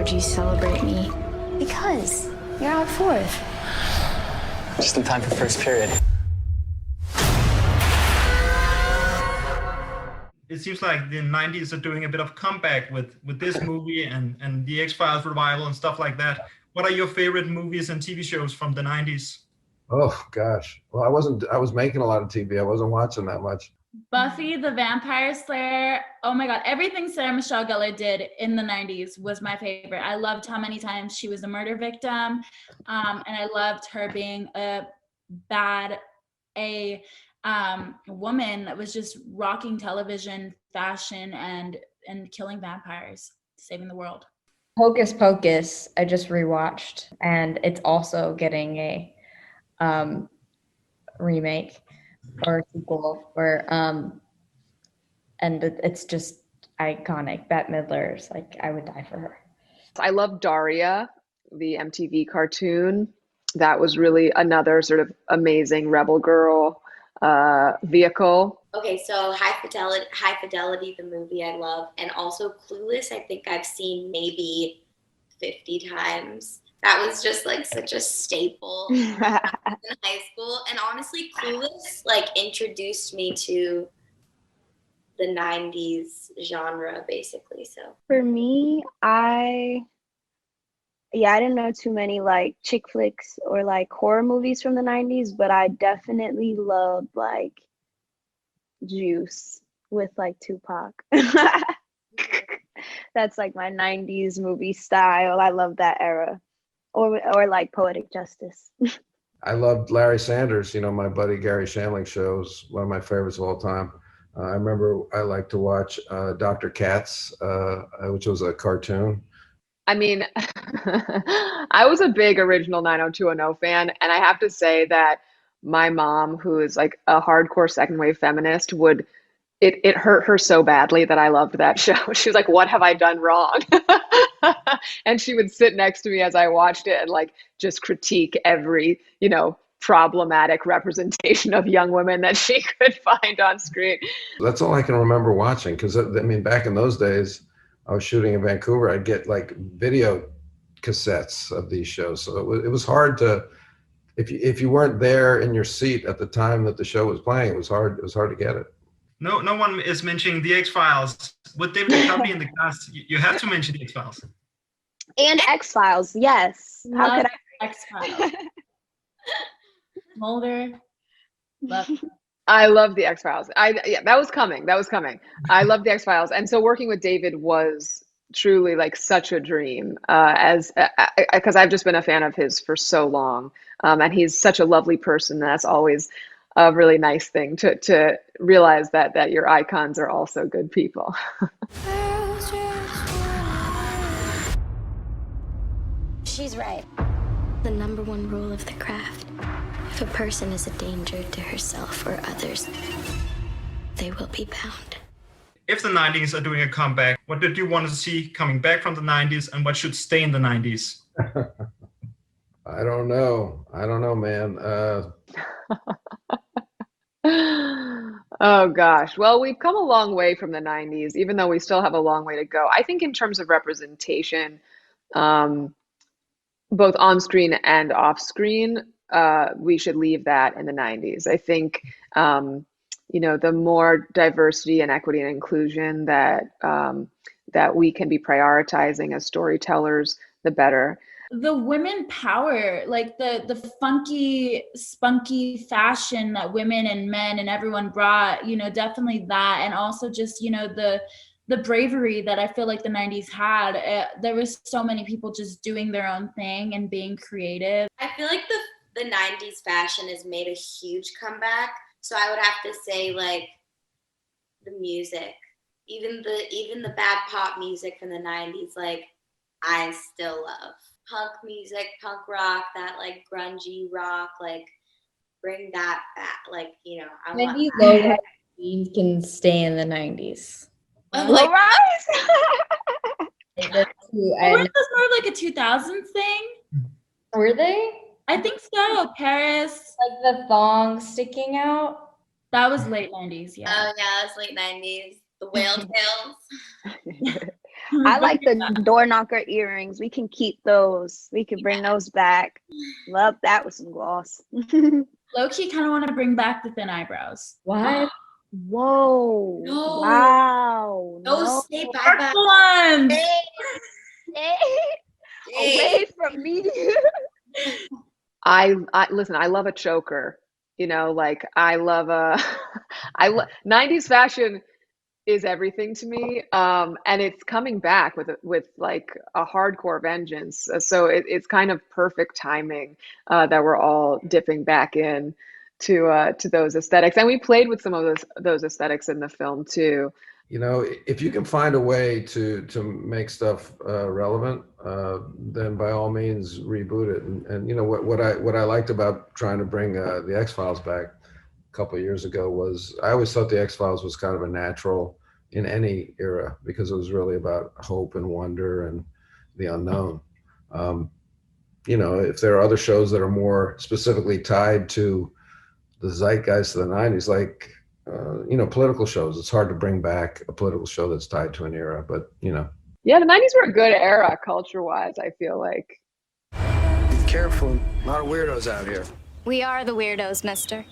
would you celebrate me? Because you're out fourth. Just in time for first period. It seems like the 90s are doing a bit of comeback with this movie and the X-Files revival and stuff like that. What are your favorite movies and TV shows from the 90s? Oh gosh. Well, I was making a lot of TV. I wasn't watching that much. Buffy the Vampire Slayer. Oh my God. Everything Sarah Michelle Gellar did in the 90s was my favorite. I loved how many times she was a murder victim. And I loved her being a woman that was just rocking television, fashion, and killing vampires, saving the world. Hocus Pocus, I just rewatched, and it's also getting a remake or sequel and it's just iconic. Bette Midler's like, I would die for her. I love Daria, the MTV cartoon. That was really another sort of amazing rebel girl vehicle. Okay, so High Fidelity, the movie I love, and also Clueless, I think I've seen maybe 50 times. That was just like such a staple in high school. And honestly, Clueless like introduced me to the 90s genre, basically. So for me, I didn't know too many like chick flicks or like horror movies from the 90s, but I definitely loved like Juice with like Tupac. That's like my 90s movie style. I love that era. Or like Poetic Justice. I loved Larry Sanders, my buddy Gary Shandling shows, one of my favorites of all time. I remember I liked to watch Dr. Katz, which was a cartoon. I mean, I was a big original 90210 fan, and I have to say that my mom, who is like a hardcore second wave feminist, it hurt her so badly that I loved that show. She was like, what have I done wrong? And she would sit next to me as I watched it and like just critique every, problematic representation of young women that she could find on screen. That's all I can remember watching, because back in those days, I was shooting in Vancouver. I'd get like video cassettes of these shows. So it was hard to, if you weren't there in your seat at the time that the show was playing, it was hard to get it. No one is mentioning the X-Files. With David Duchovny in the cast, you have to mention the X-Files. And X-Files, yes. How could I? X-Files. Mulder. Love. I love the X-Files. That was coming. I love the X-Files. And so working with David was truly like such a dream, because I've just been a fan of his for so long. And he's such a lovely person. That's always a really nice thing to realize that your icons are also good people. She's right. The number one rule of the craft: if a person is a danger to herself or others, they will be bound. If the 90s are doing a comeback, what did you want to see coming back from the 90s, and what should stay in the 90s? I don't know, man. Oh gosh. Well, we've come a long way from the 90s, even though we still have a long way to go. I think in terms of representation, both on screen and off screen, we should leave that in the 90s. I think, the more diversity and equity and inclusion that we can be prioritizing as storytellers, the better. The women power, like the funky, spunky fashion that women and men and everyone brought, definitely that. And also just, the bravery that I feel like the 90s had. There was so many people just doing their own thing and being creative. I feel like the 90s fashion has made a huge comeback. So I would have to say like the music, even the bad pop music from the 90s, like I still love. Punk music, punk rock, that like grungy rock, like bring that back. Like, I Maybe want that. low can stay in the 90s. Like, Weren't those more like a 2000s thing? Were they? I think so. Paris. Like the thong sticking out? That was late 90s, yeah. Oh yeah, that's late 90s. The whale tails. I like the door knocker earrings. We can keep those. We can bring those back. Love that with some gloss. Low-key kind of want to bring back the thin eyebrows. What? Whoa. No. Wow. No, say bye Dark bye. ones. Away from me. I listen, I love a choker. You know, like I love 90s fashion is everything to me. And it's coming back with like a hardcore vengeance. So it's kind of perfect timing that we're all dipping back in to those aesthetics. And we played with some of those aesthetics in the film too. You know, if you can find a way to make stuff relevant, then by all means reboot it. And you know what I liked about trying to bring the X-Files back a couple of years ago was I always thought the X-Files was kind of a natural in any era because it was really about hope and wonder and the unknown. You know, if there are other shows that are more specifically tied to the zeitgeist of the 90s, like you know, political shows, it's hard to bring back a political show that's tied to an era, but you know. Yeah, the 90s were a good era culture-wise, I feel like. Be careful, a lot of weirdos out here. We are the weirdos, mister.